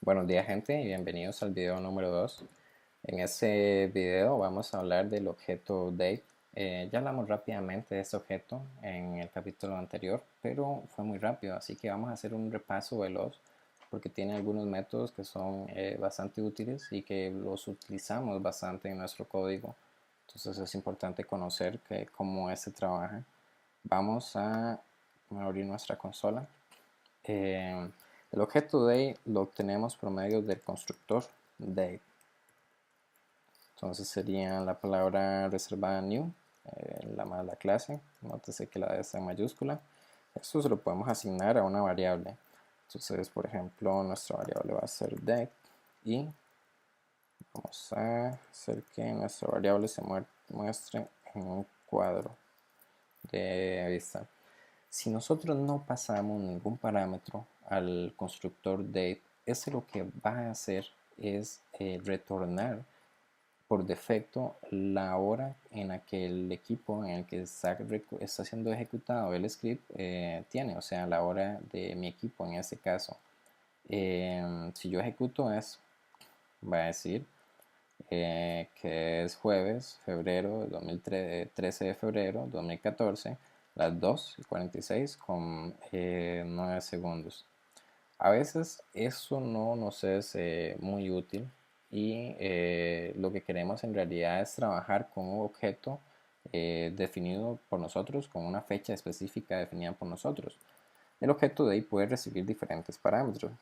Buenos días gente y bienvenidos al video número 2. En este video vamos a hablar del objeto date. Ya hablamos rápidamente de este objeto en el capítulo anterior, pero fue muy rápido, así que vamos a hacer un repaso veloz porque tiene algunos métodos que son bastante útiles y que los utilizamos bastante en nuestro código. Entonces es importante conocer cómo este trabaja. Vamos a abrir nuestra consola. Eh, el objeto day lo obtenemos por medio del constructor day. Entonces sería la palabra reservada new, la clase. Nótese que la D está en mayúscula. Esto se lo podemos asignar a una variable. Entonces, por ejemplo, nuestra variable va a ser day y vamos a hacer que nuestra variable se muestre en un cuadro de vista. Si nosotros no pasamos ningún parámetro al constructor date, ese lo que va a hacer es retornar por defecto la hora en la que el equipo en el que está siendo ejecutado el script tiene, o sea, la hora de mi equipo en este caso. Si yo ejecuto eso, va a decir que es jueves, febrero, 13 de febrero 2014, las 2:46 con 9 segundos. A veces eso no nos es muy útil y lo que queremos en realidad es trabajar con un objeto definido por nosotros, con una fecha específica definida por nosotros. El objeto de ahí puede recibir diferentes parámetros.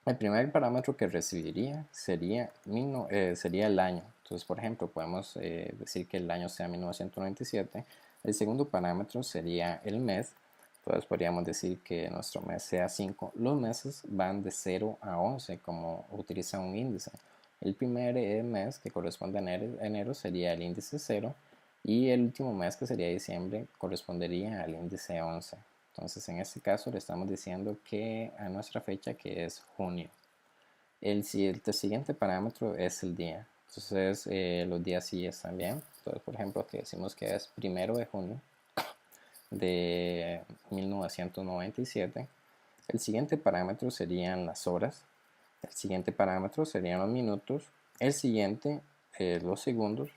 El primer parámetro que recibiría sería el año. Entonces, por ejemplo, podemos decir que el año sea 1997. El segundo parámetro sería el mes. Entonces podríamos decir que nuestro mes sea 5. Los meses van de 0 a 11 como utiliza un índice. El primer mes que corresponde a enero sería el índice 0 y el último mes que sería diciembre correspondería al índice 11. Entonces en este caso le estamos diciendo que a nuestra fecha que es junio. El siguiente parámetro es el día. Entonces los días sí están bien. Entonces por ejemplo que decimos que es 1 de junio de 1997. El siguiente parámetro serían las horas. El siguiente parámetro serían los minutos. El siguiente los segundos.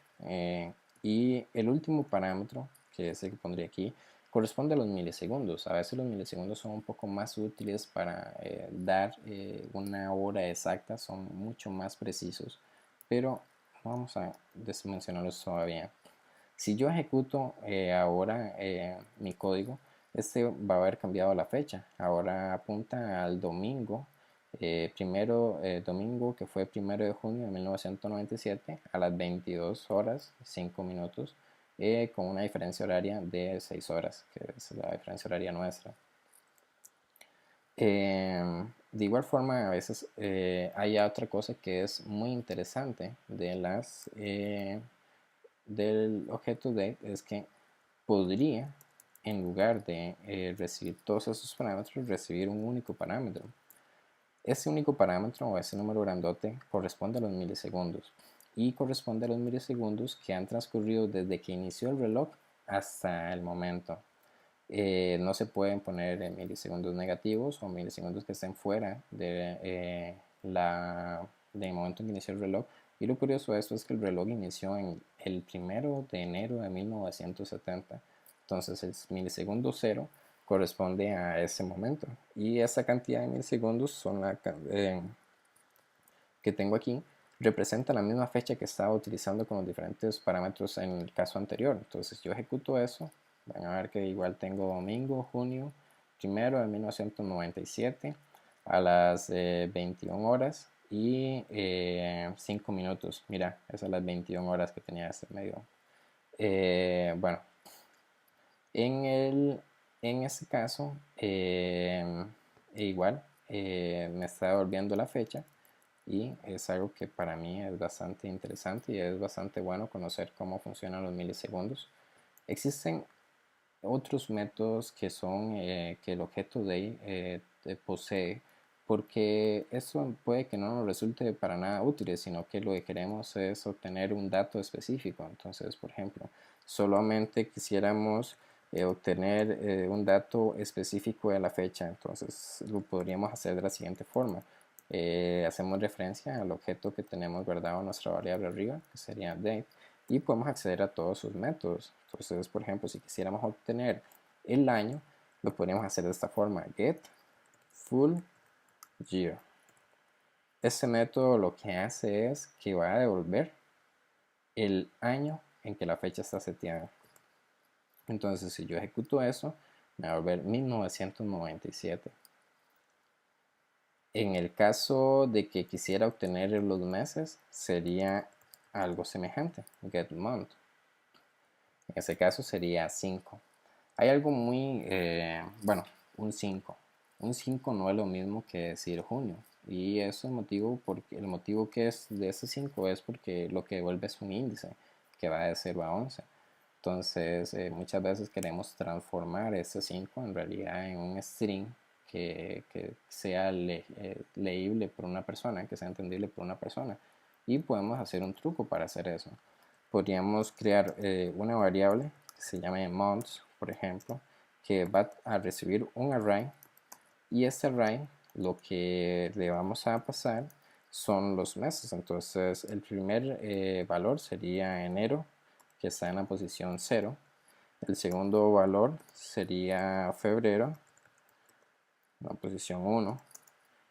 Y el último parámetro, que es el que pondría aquí, corresponde a los milisegundos. A veces los milisegundos son un poco más útiles para dar una hora exacta, son mucho más precisos, pero vamos a mencionarlos todavía. Si yo ejecuto ahora mi código, este va a haber cambiado la fecha. Ahora apunta al domingo, domingo que fue 1 de junio de 1997 a las 22 horas 5 minutos, con una diferencia horaria de 6 horas, que es la diferencia horaria nuestra. De igual forma, a veces hay otra cosa que es muy interesante del objeto date, es que podría, en lugar de recibir todos esos parámetros, recibir un único parámetro. Ese único parámetro o ese número grandote corresponde a los milisegundos y corresponde a los milisegundos que han transcurrido desde que inició el reloj hasta el momento. No se pueden poner milisegundos negativos o milisegundos que estén fuera del momento en que inició el reloj. Y lo curioso de esto es que el reloj inició en el 1 de enero de 1970. Entonces el milisegundo cero corresponde a ese momento. Y esa cantidad de milisegundos son que tengo aquí representa la misma fecha que estaba utilizando con los diferentes parámetros en el caso anterior. Entonces yo ejecuto eso, van a ver que igual tengo domingo, junio, 1 de 1997 a las 21 horas y 5 minutos. Mira, esas son las 21 horas que tenía este medio. Bueno, en, el, en este caso, igual me está devolviendo la fecha y es algo que para mí es bastante interesante y es bastante bueno conocer cómo funcionan los milisegundos. Existen otros métodos que son que el objeto de posee, porque eso puede que no nos resulte para nada útil, sino que lo que queremos es obtener un dato específico. Entonces, por ejemplo, solamente quisiéramos obtener un dato específico de la fecha, entonces lo podríamos hacer de la siguiente forma. hacemos referencia al objeto que tenemos guardado en nuestra variable arriba, que sería date, y podemos acceder a todos sus métodos. Entonces, por ejemplo, si quisiéramos obtener el año, lo podríamos hacer de esta forma: get full year. Este método lo que hace es que va a devolver el año en que la fecha está seteada. Entonces, si yo ejecuto eso, me va a volver 1997. En el caso de que quisiera obtener los meses, sería algo semejante: get month. En ese caso sería 5. Hay algo muy, bueno, un 5. Un 5 no es lo mismo que decir junio. Y eso el motivo que es de ese 5 es porque lo que devuelve es un índice que va de 0 a 11. Entonces, muchas veces queremos transformar ese 5 en realidad en un string que sea leíble por una persona, que sea entendible por una persona. Y podemos hacer un truco para hacer eso. Podríamos crear una variable que se llame months, por ejemplo, que va a recibir un array, y este array lo que le vamos a pasar son los meses. Entonces el primer valor sería enero, que está en la posición 0. El segundo valor sería febrero, en la posición 1.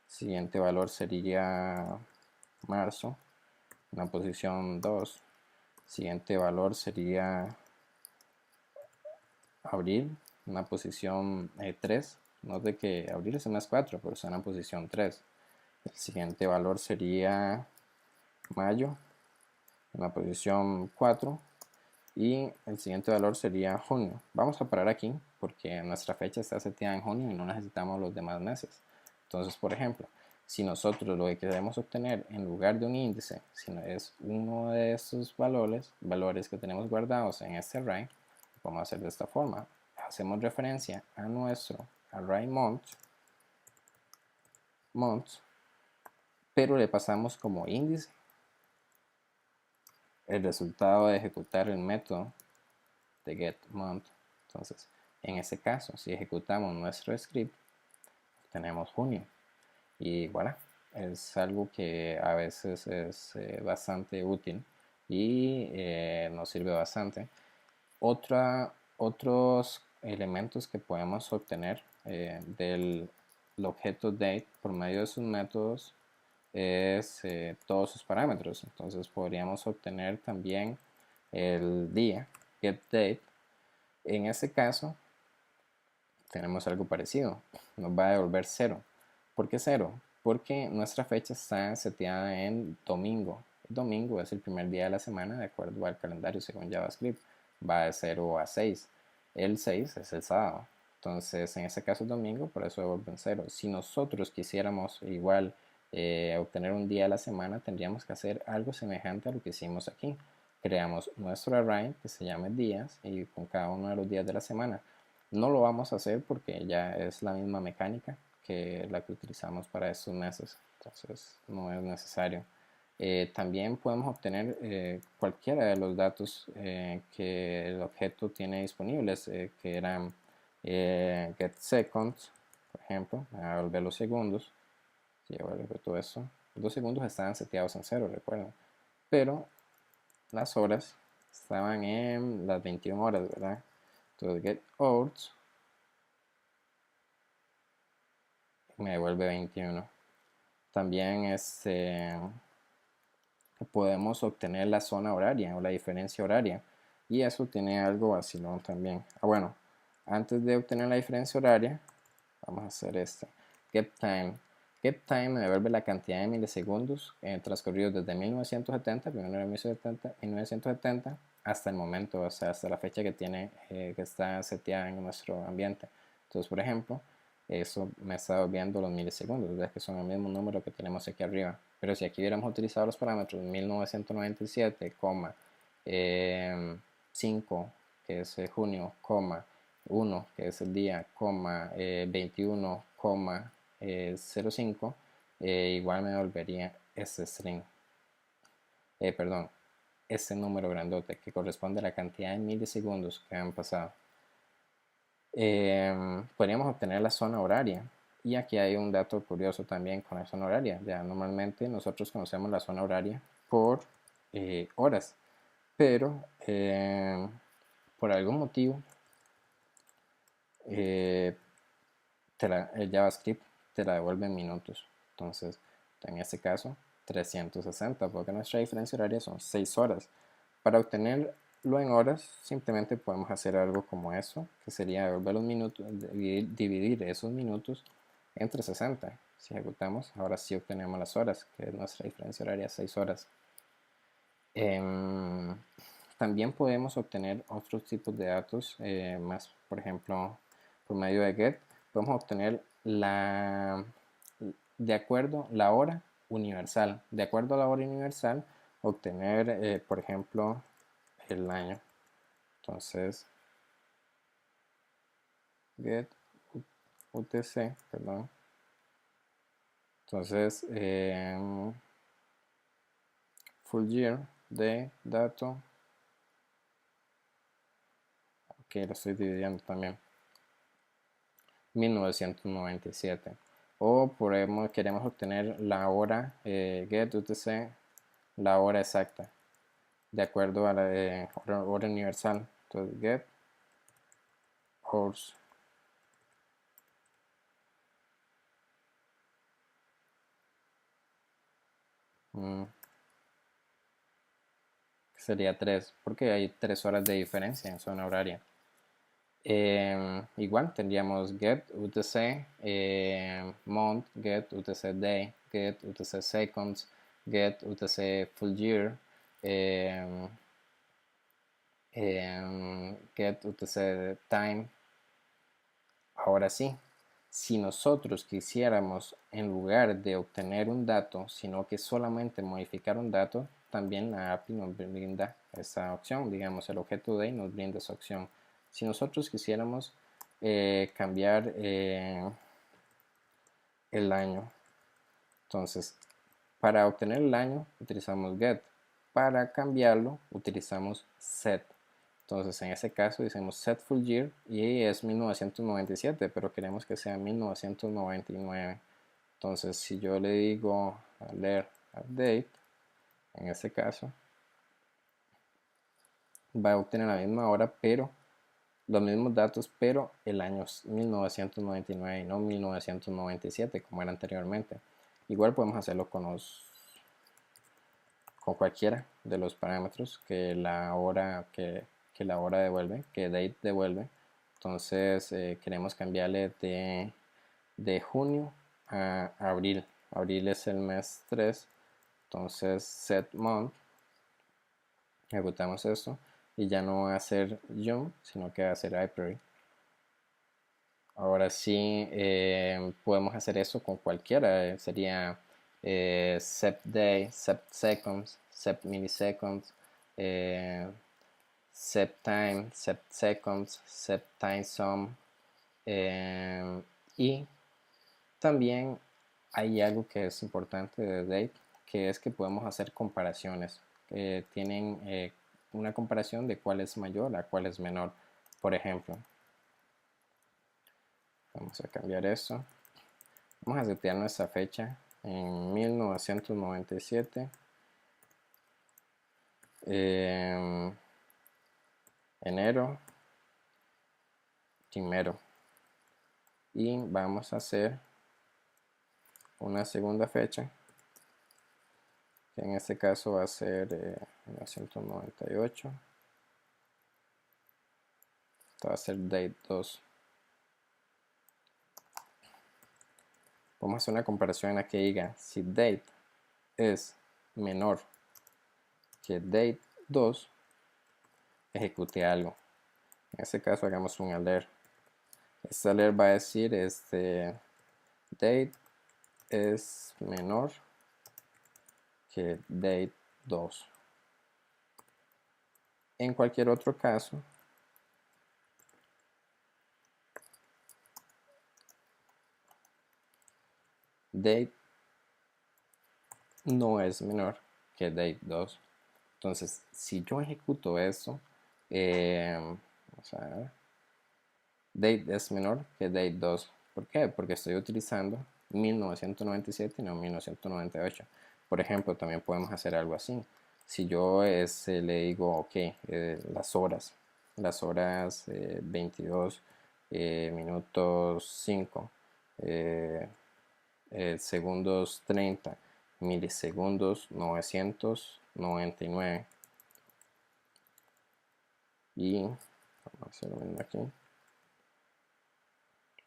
Siguiente valor sería marzo, en la posición 2. Siguiente valor sería abril, en la posición 3. Note que abril es más 4, pero está en la posición 3. El siguiente valor sería mayo, en la posición 4. Y el siguiente valor sería junio. Vamos a parar aquí porque nuestra fecha está seteada en junio y no necesitamos los demás meses. Entonces, por ejemplo, si nosotros lo que queremos obtener en lugar de un índice, sino es uno de estos valores que tenemos guardados en este array, lo vamos a hacer de esta forma. Hacemos referencia a nuestro array months, pero le pasamos como índice el resultado de ejecutar el método de getMonth. Entonces, en ese caso, si ejecutamos nuestro script, tenemos junio. Y voilà, es algo que a veces es bastante útil y nos sirve bastante. Otros elementos que podemos obtener del objeto date por medio de sus métodos es todos sus parámetros. Entonces podríamos obtener también el día, getDate. En este caso tenemos algo parecido, nos va a devolver 0. ¿Por qué 0? Porque nuestra fecha está seteada en domingo. El domingo es el primer día de la semana de acuerdo al calendario según JavaScript. Va de 0 a 6. El 6 es el sábado. Entonces, en ese caso es domingo, por eso devuelven 0. Si nosotros quisiéramos igual obtener un día a la semana, tendríamos que hacer algo semejante a lo que hicimos aquí. Creamos nuestro array que se llame días y con cada uno de los días de la semana. No lo vamos a hacer porque ya es la misma mecánica que la que utilizamos para estos meses, entonces no es necesario. También podemos obtener cualquiera de los datos que el objeto tiene disponibles, que eran getSeconds, por ejemplo, a volver los segundos. Si yo vuelvo todo eso, los segundos estaban seteados en 0, recuerden, pero las horas estaban en las 21 horas, ¿verdad? Entonces getHours me devuelve 21. También podemos obtener la zona horaria o la diferencia horaria, y eso tiene algo vacilón también. Bueno, antes de obtener la diferencia horaria vamos a hacer getTime. getTime me devuelve la cantidad de milisegundos transcurridos desde 1970, 1970 hasta el momento, o sea, hasta la fecha que que está seteada en nuestro ambiente. Entonces, por ejemplo, eso me está devolviendo los milisegundos, ¿ves? Que son el mismo número que tenemos aquí arriba. Pero si aquí hubiéramos utilizado los parámetros 1997, 5, que es junio, 1, que es el día, 21, 05, igual me devolvería este string, perdón, este número grandote que corresponde a la cantidad de milisegundos que han pasado. Podríamos obtener la zona horaria Y aquí hay un dato curioso también con la zona horaria. Ya normalmente nosotros conocemos la zona horaria por horas, pero por algún motivo el JavaScript te la devuelve en minutos. Entonces, en este caso, 360, porque nuestra diferencia horaria son 6 horas. Para obtenerlo en horas, simplemente podemos hacer algo como eso, que sería devolver los minutos, dividir esos minutos entre 60. Si ejecutamos, ahora sí obtenemos las horas, que es nuestra diferencia horaria, 6 horas. También podemos obtener otros tipos de datos, más por ejemplo, por medio de get, podemos obtener de acuerdo la hora universal. De acuerdo a la hora universal, obtener, por ejemplo, el año. Entonces, get UTC, perdón. Entonces, full year de dato. Ok, lo estoy dividiendo también. 1997. O queremos obtener la hora, get UTC, la hora exacta, de acuerdo a la hora universal. Entonces, get hours. Sería 3, porque hay 3 horas de diferencia en zona horaria. Igual tendríamos get UTC month, get UTC day, get UTC seconds, get UTC full year, get UTC time. Ahora sí, si nosotros quisiéramos, en lugar de obtener un dato, sino que solamente modificar un dato, también la API nos brinda esa opción. Digamos, el objeto day nos brinda esa opción. Si nosotros quisiéramos cambiar el año, entonces para obtener el año utilizamos get, para cambiarlo utilizamos set. Entonces en ese caso decimos set full year y es 1997, pero queremos que sea 1999. Entonces si yo le digo alert update, en ese caso va a obtener la misma hora, pero los mismos datos, pero el año es 1999 y no 1997 como era anteriormente. Igual podemos hacerlo con cualquiera de los parámetros que la hora devuelve, que date devuelve. Entonces queremos cambiarle de junio a abril. Abril es el mes 3, entonces set month, ejecutamos esto y ya no va a ser June, sino que va a ser April. Ahora sí podemos hacer eso con cualquiera, sería set day, set seconds, set milliseconds, set time, set seconds, set time sum, y también hay algo que es importante de date, que es que podemos hacer comparaciones, tienen una comparación de cuál es mayor a cuál es menor. Por ejemplo, vamos a cambiar esto. Vamos a setear nuestra fecha en 1997. Enero primero. Y vamos a hacer una segunda fecha, que en este caso va a ser 1998. Esto va a ser date 2. Vamos a hacer una comparación en la que diga si date es menor que date 2, ejecute algo. En este caso hagamos un alert. Este alert va a decir date es menor que date 2. En cualquier otro caso, date no es menor que date 2. Entonces, si yo ejecuto eso, vamos a ver, date es menor que date 2. ¿Por qué? Porque estoy utilizando 1997 y no 1998. Por ejemplo, también podemos hacer algo así. Si yo le digo, ok, las horas 22 minutos 5, eh, segundos 30, milisegundos 999 y vamos a hacer lo mismo aquí.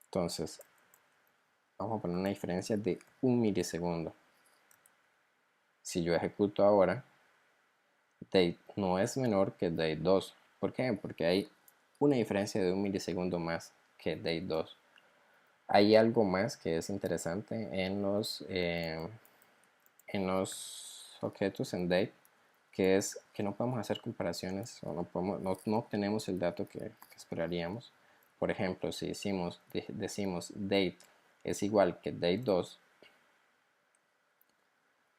Entonces, vamos a poner una diferencia de 1 milisegundo. Si yo ejecuto ahora, date no es menor que date 2. ¿Por qué? Porque hay una diferencia de 1 milisegundo más que date 2. Hay algo más que es interesante en los objetos en date, que es que no podemos hacer comparaciones o no obtenemos el dato que esperaríamos. Por ejemplo, si decimos date es igual que date 2,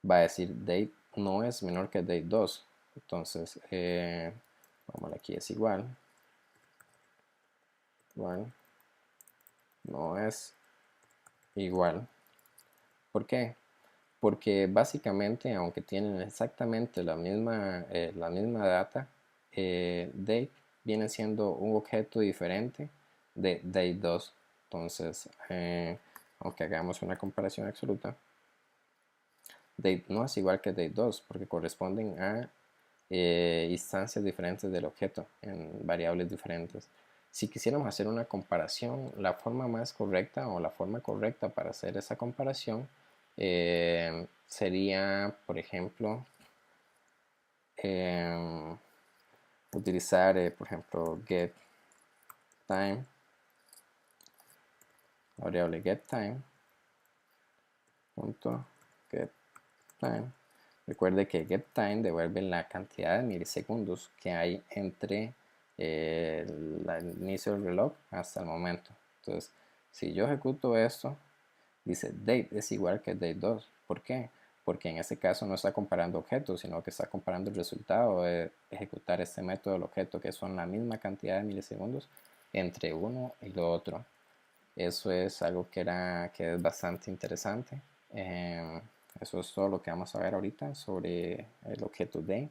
va a decir date no es menor que date 2. Entonces, vamos aquí, es igual, no es igual. ¿Por qué? Porque básicamente, aunque tienen exactamente la misma data, date viene siendo un objeto diferente de date 2. Entonces, aunque hagamos una comparación absoluta, date no es igual que date 2 porque corresponden a instancias diferentes del objeto en variables diferentes. Si quisiéramos hacer una comparación, la forma más correcta o la forma correcta para hacer esa comparación sería, por ejemplo, utilizar, por ejemplo, getTime, la variable getTime, getTime. Recuerde que getTime devuelve la cantidad de milisegundos que hay entre el inicio del reloj hasta el momento. Entonces, si yo ejecuto esto, dice date es igual que date 2. ¿Por qué? Porque en este caso no está comparando objetos, sino que está comparando el resultado de ejecutar este método del objeto, que son la misma cantidad de milisegundos entre uno y lo otro. Eso es algo que es bastante interesante. Eso es todo lo que vamos a ver ahorita sobre el objeto date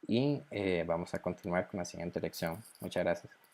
y vamos a continuar con la siguiente lección. Muchas gracias.